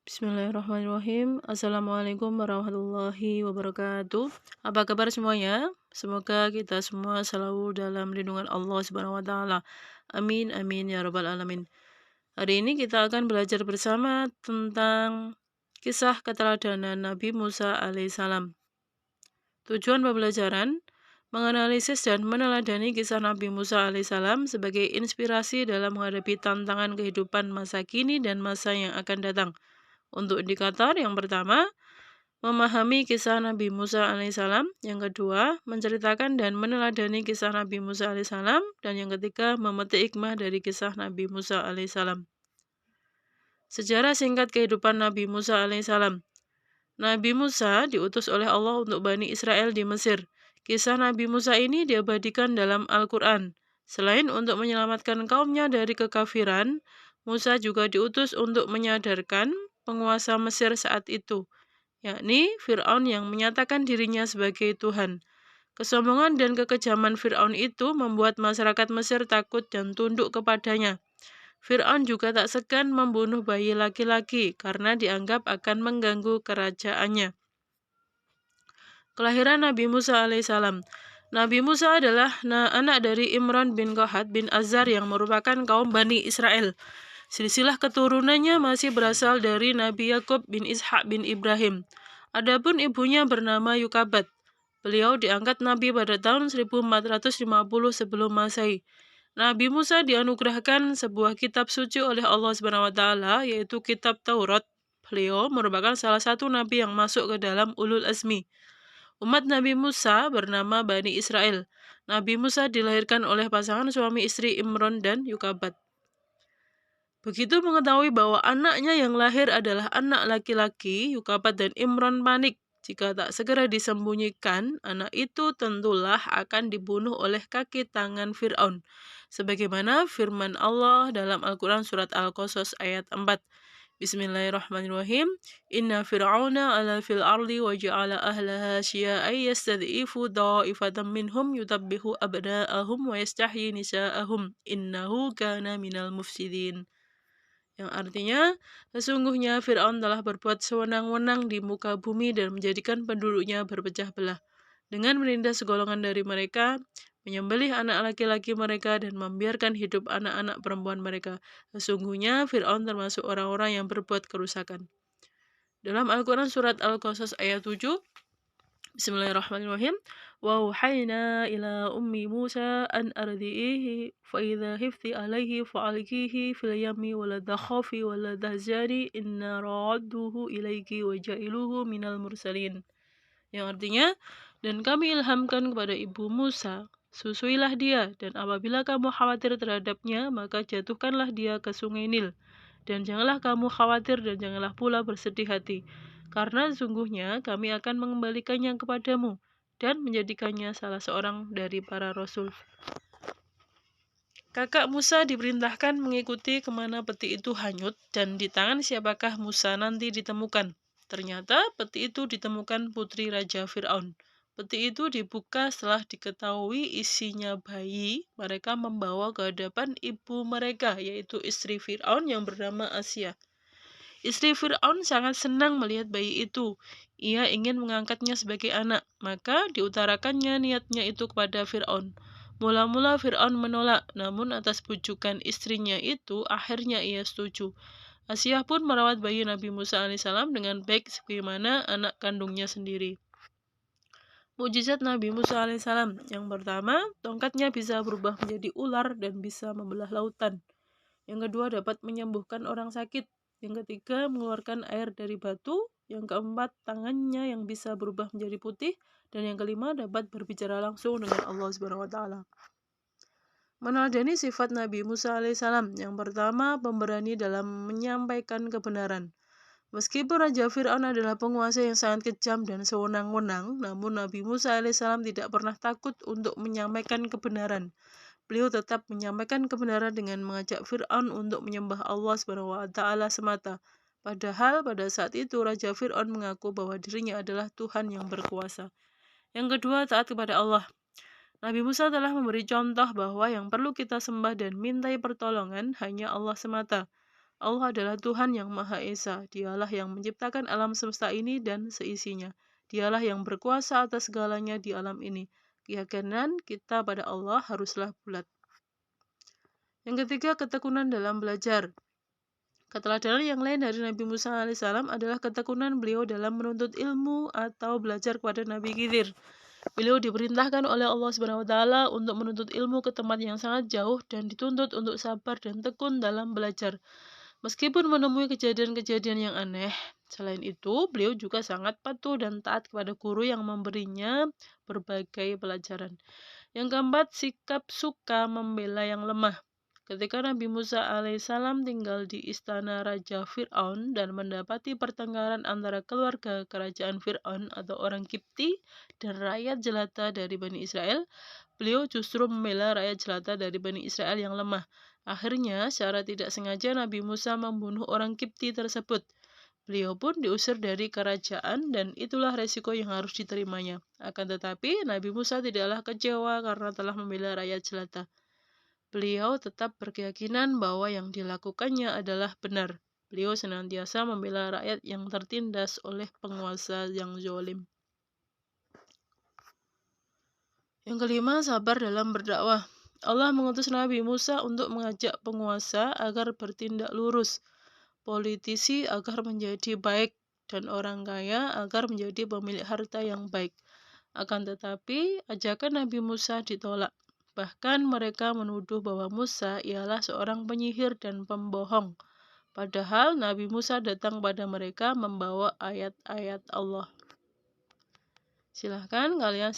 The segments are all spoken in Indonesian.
Bismillahirrahmanirrahim. Assalamualaikum warahmatullahi wabarakatuh. Apa kabar semuanya? Semoga kita semua selalu dalam lindungan Allah Subhanahu wa taala. Amin amin ya rabbal alamin. Hari ini kita akan belajar bersama tentang kisah keteladanan Nabi Musa alaihissalam. Tujuan pembelajaran menganalisis dan meneladani kisah Nabi Musa alaihissalam sebagai inspirasi dalam menghadapi tantangan kehidupan masa kini dan masa yang akan datang. Untuk indikator yang pertama, memahami kisah Nabi Musa alaihissalam. Yang kedua, menceritakan dan meneladani kisah Nabi Musa alaihissalam. Dan yang ketiga, memetik hikmah dari kisah Nabi Musa alaihissalam. Sejarah singkat kehidupan Nabi Musa alaihissalam. Nabi Musa diutus oleh Allah untuk Bani Israel di Mesir. Kisah Nabi Musa ini diabadikan dalam Al-Quran. Selain untuk menyelamatkan kaumnya dari kekafiran, Musa juga diutus untuk menyadarkan penguasa Mesir saat itu, yakni Fir'aun yang menyatakan dirinya sebagai Tuhan. Kesombongan dan kekejaman Fir'aun itu membuat masyarakat Mesir takut dan tunduk kepadanya. Fir'aun juga tak segan membunuh bayi laki-laki karena dianggap akan mengganggu kerajaannya. Kelahiran Nabi Musa alaihissalam. Nabi Musa adalah anak dari Imran bin Qahat bin Azar yang merupakan kaum Bani Israel. Silsilah keturunannya masih berasal dari Nabi Yakub bin Ishak bin Ibrahim. Adapun ibunya bernama Yukabat. Beliau diangkat Nabi pada tahun 1450 sebelum Masehi. Nabi Musa dianugerahkan sebuah kitab suci oleh Allah SWT, yaitu kitab Taurat. Beliau merupakan salah satu nabi yang masuk ke dalam ulul azmi. Umat Nabi Musa bernama Bani Israel. Nabi Musa dilahirkan oleh pasangan suami istri Imran dan Yukabat. Begitu mengetahui bahwa anaknya yang lahir adalah anak laki-laki, Yukabat dan Imran panik. Jika tak segera disembunyikan, anak itu tentulah akan dibunuh oleh kaki tangan Fir'aun. Sebagaimana firman Allah dalam Al-Quran surat Al-Qasas ayat 4. Bismillahirrahmanirrahim. Inna fir'auna ala fil ardi wa ja'ala ahlaha syia'an yastad'ifu da'ifatan minhum yutabbihu abna'ahum wa yastahyi nisa'ahum. Innahu kana minal mufsidin. Yang artinya, sesungguhnya Fir'aun telah berbuat sewenang-wenang di muka bumi dan menjadikan penduduknya berpecah belah, dengan menindas segolongan dari mereka, menyembelih anak laki-laki mereka, dan membiarkan hidup anak-anak perempuan mereka. Sesungguhnya Fir'aun termasuk orang-orang yang berbuat kerusakan. Dalam Al-Quran surat Al-Qasas ayat 7, Bismillahirrahmanirrahim. Wa uhaina ila ummi Musa an ardi'ihi fa idza hifti alaihi fa alqihi fil yammi wa la takhafi wa la tahzani inna radduhu ilaiki wa ja'iluhu minal mursalin. Yang artinya, dan kami ilhamkan kepada ibu Musa, susuilah dia, dan apabila kamu khawatir terhadapnya, maka jatuhkanlah dia ke sungai Nil. Dan janganlah kamu khawatir dan janganlah pula bersedih hati, karena sesungguhnya kami akan mengembalikannya kepadamu dan menjadikannya salah seorang dari para rasul. Kakak Musa diperintahkan mengikuti kemana peti itu hanyut, dan di tangan siapakah Musa nanti ditemukan. Ternyata peti itu ditemukan putri Raja Fir'aun. Peti itu dibuka setelah diketahui isinya bayi. Mereka membawa ke hadapan ibu mereka, yaitu istri Fir'aun yang bernama Asia. Istri Fir'aun sangat senang melihat bayi itu. Ia ingin mengangkatnya sebagai anak, maka diutarakannya niatnya itu kepada Fir'aun. Mula-mula Fir'aun menolak, namun atas bujukan istrinya itu, akhirnya ia setuju. Asia pun merawat bayi Nabi Musa alaihissalam dengan baik sebagaimana anak kandungnya sendiri. Mukjizat Nabi Musa alaihissalam. Yang pertama, tongkatnya bisa berubah menjadi ular dan bisa membelah lautan. Yang kedua, dapat menyembuhkan orang sakit. Yang ketiga, mengeluarkan air dari batu. Yang keempat, tangannya yang bisa berubah menjadi putih. Dan yang kelima, dapat berbicara langsung dengan Allah SWT. Meneladani sifat Nabi Musa alaihissalam. Yang pertama, pemberani dalam menyampaikan kebenaran. Meskipun Raja Fir'aun adalah penguasa yang sangat kejam dan sewenang-wenang, namun Nabi Musa alaihissalam tidak pernah takut untuk menyampaikan kebenaran. Beliau tetap menyampaikan kebenaran dengan mengajak Fir'aun untuk menyembah Allah SWT semata. Padahal pada saat itu Raja Fir'aun mengaku bahwa dirinya adalah Tuhan yang berkuasa. Yang kedua, taat kepada Allah. Nabi Musa telah memberi contoh bahwa yang perlu kita sembah dan mintai pertolongan hanya Allah semata. Allah adalah Tuhan yang Maha Esa. Dialah yang menciptakan alam semesta ini dan seisinya. Dialah yang berkuasa atas segalanya di alam ini. Keyakinan kita pada Allah haruslah bulat. Yang ketiga, ketekunan dalam belajar. Keteladanan yang lain dari Nabi Musa alaihissalam adalah ketekunan beliau dalam menuntut ilmu atau belajar kepada Nabi Khidir. Beliau diperintahkan oleh Allah Subhanahu wa taala untuk menuntut ilmu ke tempat yang sangat jauh dan dituntut untuk sabar dan tekun dalam belajar. Meskipun menemui kejadian-kejadian yang aneh, selain itu beliau juga sangat patuh dan taat kepada guru yang memberinya berbagai pelajaran. Yang keempat, sikap suka membela yang lemah. Ketika Nabi Musa alaihissalam tinggal di istana Raja Fir'aun dan mendapati pertengkaran antara keluarga kerajaan Fir'aun atau orang Kipti dan rakyat jelata dari Bani Israel, beliau justru membela rakyat jelata dari Bani Israel yang lemah. Akhirnya, secara tidak sengaja Nabi Musa membunuh orang Kipti tersebut. Beliau pun diusir dari kerajaan dan itulah resiko yang harus diterimanya. Akan tetapi, Nabi Musa tidaklah kecewa karena telah membela rakyat jelata. Beliau tetap berkeyakinan bahwa yang dilakukannya adalah benar. Beliau senantiasa membela rakyat yang tertindas oleh penguasa yang zalim. Yang kelima, sabar dalam berdakwah. Allah mengutus Nabi Musa untuk mengajak penguasa agar bertindak lurus, politisi agar menjadi baik, dan orang kaya agar menjadi pemilik harta yang baik. Akan tetapi, ajakan Nabi Musa ditolak. Bahkan mereka menuduh bahwa Musa ialah seorang penyihir dan pembohong. Padahal Nabi Musa datang pada mereka membawa ayat-ayat Allah. Silahkan kalian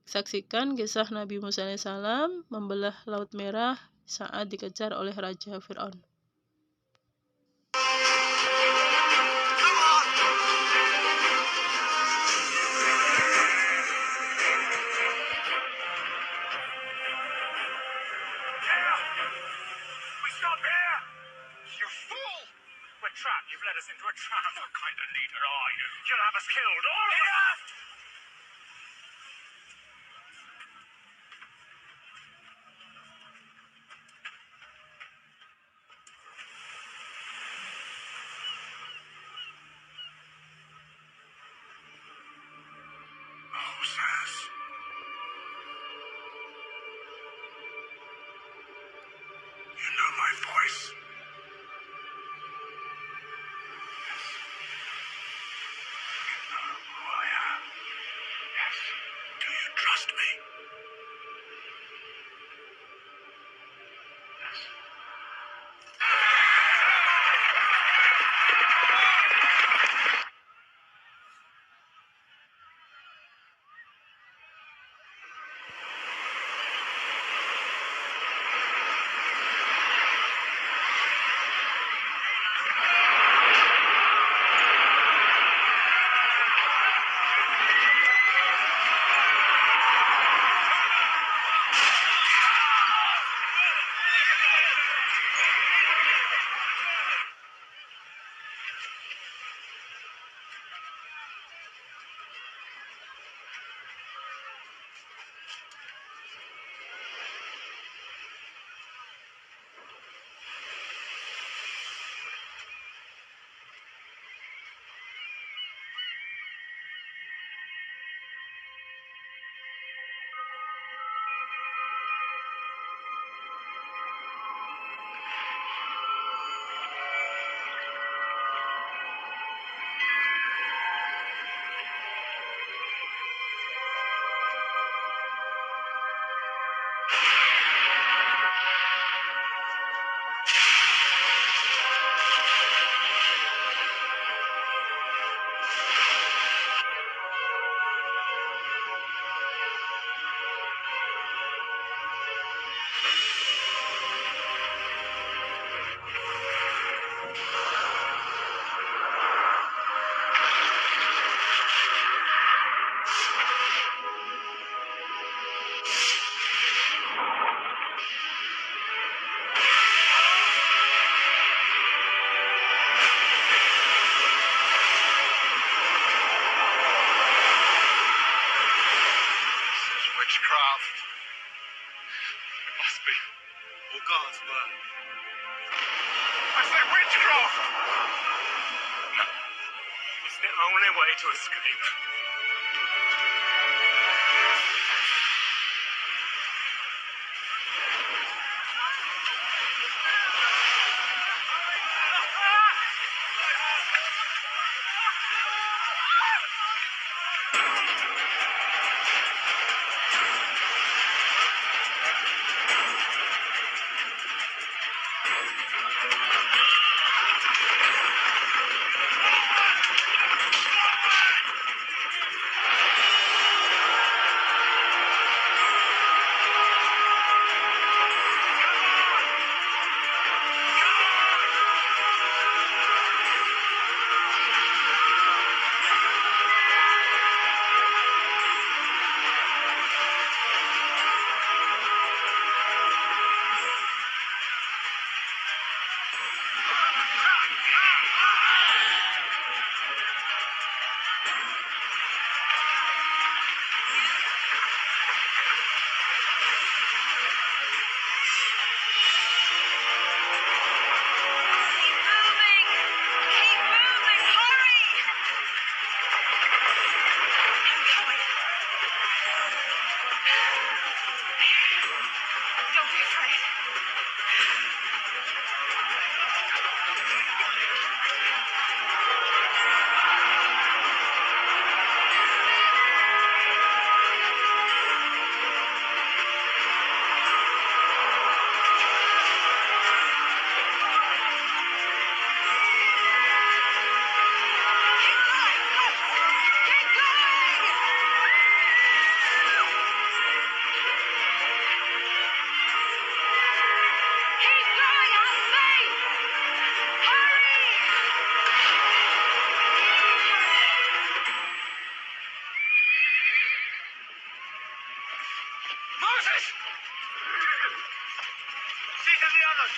saksikan kisah Nabi Musa alaihissalam membelah Laut Merah saat dikejar oleh Raja Fir'aun. You've led us into a trap. What kind of leader are you? You'll have us killed, all of us! Moses. You know my voice. Trust me. Yes. Witchcraft. It must be. Or God's word. I say witchcraft! off! No. It's the only way to escape. Moses! See to the others!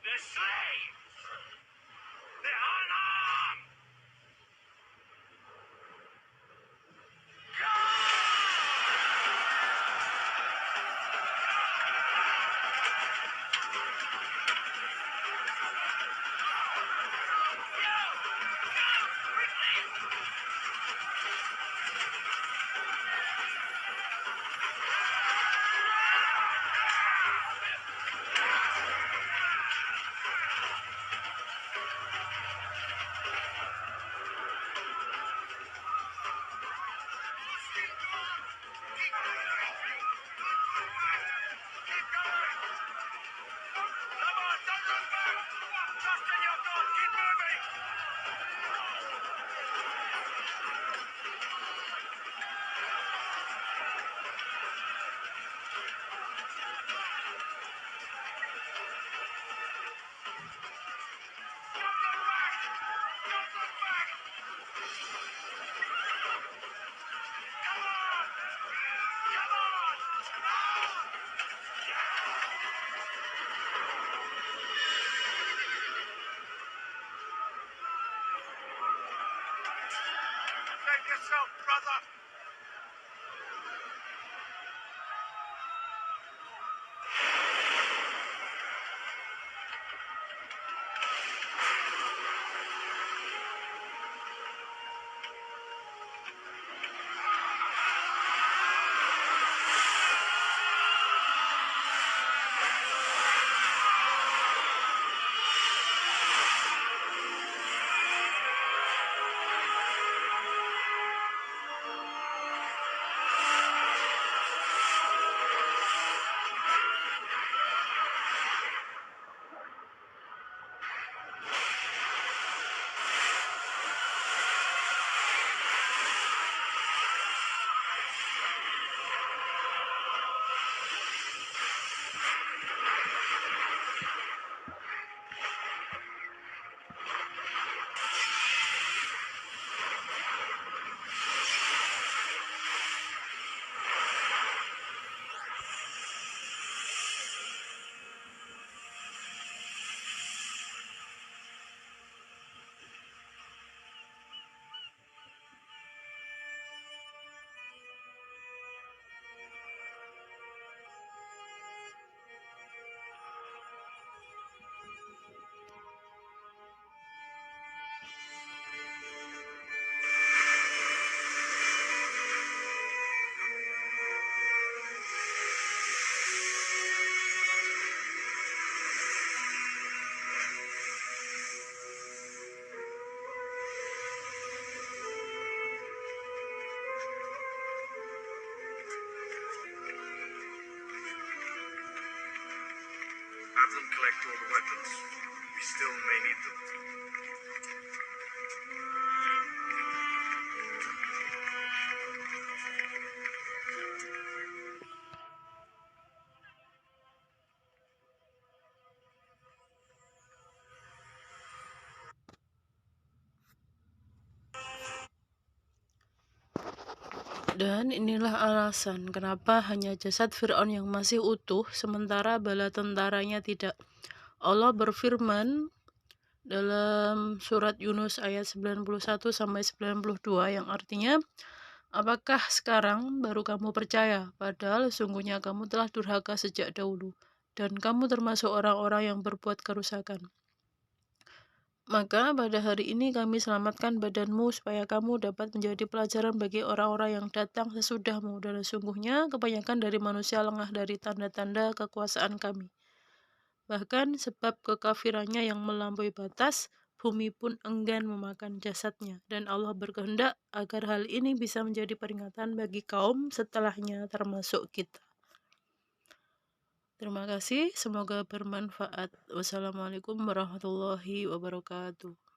They're slaves! They're unarmed! brother! Have them collect all the weapons. We still may need them. Dan inilah alasan kenapa hanya jasad Fir'aun yang masih utuh, sementara bala tentaranya tidak. Allah berfirman dalam surat Yunus ayat 91-92 yang artinya, apakah sekarang baru kamu percaya, padahal sungguhnya kamu telah durhaka sejak dahulu, dan kamu termasuk orang-orang yang berbuat kerusakan. Maka pada hari ini kami selamatkan badanmu supaya kamu dapat menjadi pelajaran bagi orang-orang yang datang sesudahmu, dan sesungguhnya kebanyakan dari manusia lengah dari tanda-tanda kekuasaan kami. Bahkan sebab kekafirannya yang melampaui batas, bumi pun enggan memakan jasadnya, dan Allah berkehendak agar hal ini bisa menjadi peringatan bagi kaum setelahnya termasuk kita. Terima kasih, semoga bermanfaat. Wassalamualaikum warahmatullahi wabarakatuh.